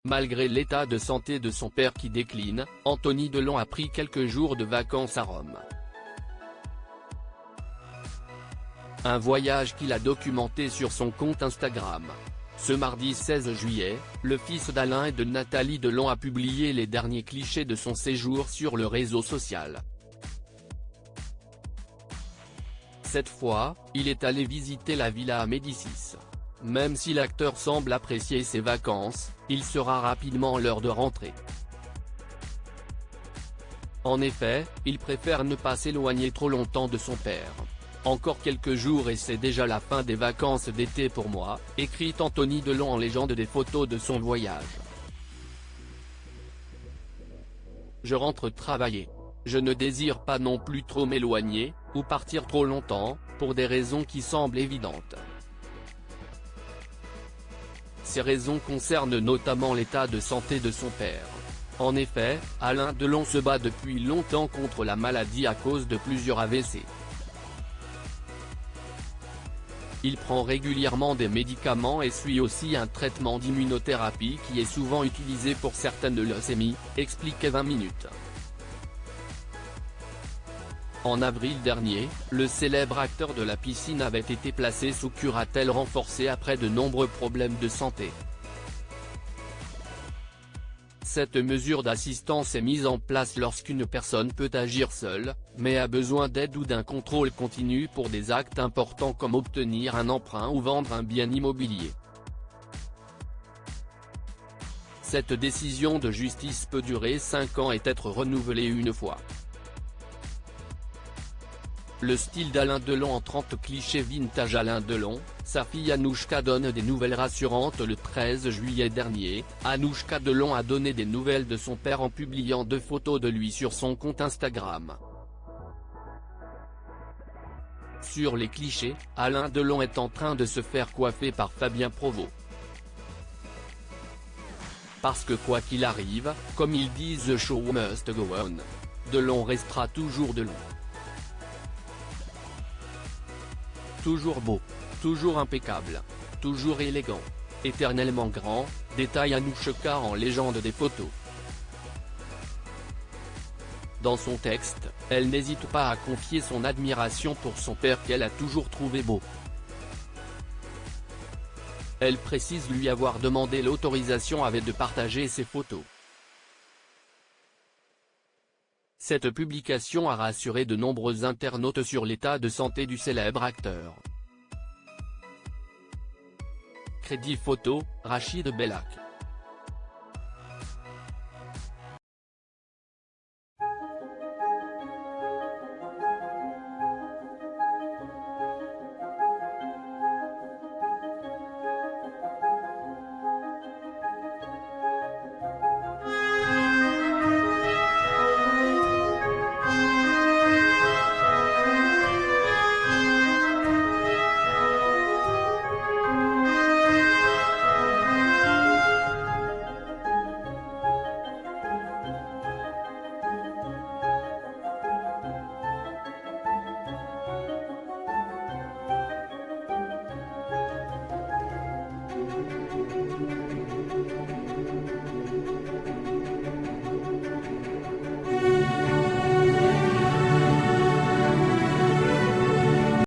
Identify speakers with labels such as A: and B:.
A: Malgré l'état de santé de son père qui décline, Anthony Delon a pris quelques jours de vacances à Rome. Un voyage qu'il a documenté sur son compte Instagram. Ce mardi 16 juillet, le fils d'Alain et de Nathalie Delon a publié les derniers clichés de son séjour sur le réseau social. Cette fois, il est allé visiter la villa à Médicis. Même si l'acteur semble apprécier ses vacances, il sera rapidement l'heure de rentrer. En effet, il préfère ne pas s'éloigner trop longtemps de son père. Encore quelques jours et c'est déjà la fin des vacances d'été pour moi, écrit Anthony Delon en légende des photos de son voyage. Je rentre travailler. Je ne désire pas non plus trop m'éloigner, ou partir trop longtemps, pour des raisons qui semblent évidentes. Ces raisons concernent notamment l'état de santé de son père. En effet, Alain Delon se bat depuis longtemps contre la maladie à cause de plusieurs AVC. Il prend régulièrement des médicaments et suit aussi un traitement d'immunothérapie qui est souvent utilisé pour certaines leucémies, expliquait 20 minutes. En avril dernier, le célèbre acteur de la piscine avait été placé sous curatelle renforcée après de nombreux problèmes de santé. Cette mesure d'assistance est mise en place lorsqu'une personne peut agir seule, mais a besoin d'aide ou d'un contrôle continu pour des actes importants comme obtenir un emprunt ou vendre un bien immobilier. Cette décision de justice peut durer 5 ans et être renouvelée une fois. Le style d'Alain Delon en 30 clichés vintage. Alain Delon, sa fille Anouchka donne des nouvelles rassurantes. Le 13 juillet dernier, Anouchka Delon a donné des nouvelles de son père en publiant 2 photos de lui sur son compte Instagram. Sur les clichés, Alain Delon est en train de se faire coiffer par Fabien Provost. Parce que quoi qu'il arrive, comme ils disent The show must go on. Delon restera toujours Delon. Toujours beau, toujours impeccable, toujours élégant, éternellement grand, détaille Anouchka en légende des photos. Dans son texte, elle n'hésite pas à confier son admiration pour son père qu'elle a toujours trouvé beau. Elle précise lui avoir demandé l'autorisation avant de partager ses photos. Cette publication a rassuré de nombreux internautes sur l'état de santé du célèbre acteur. Crédit photo, Rachid Bellac.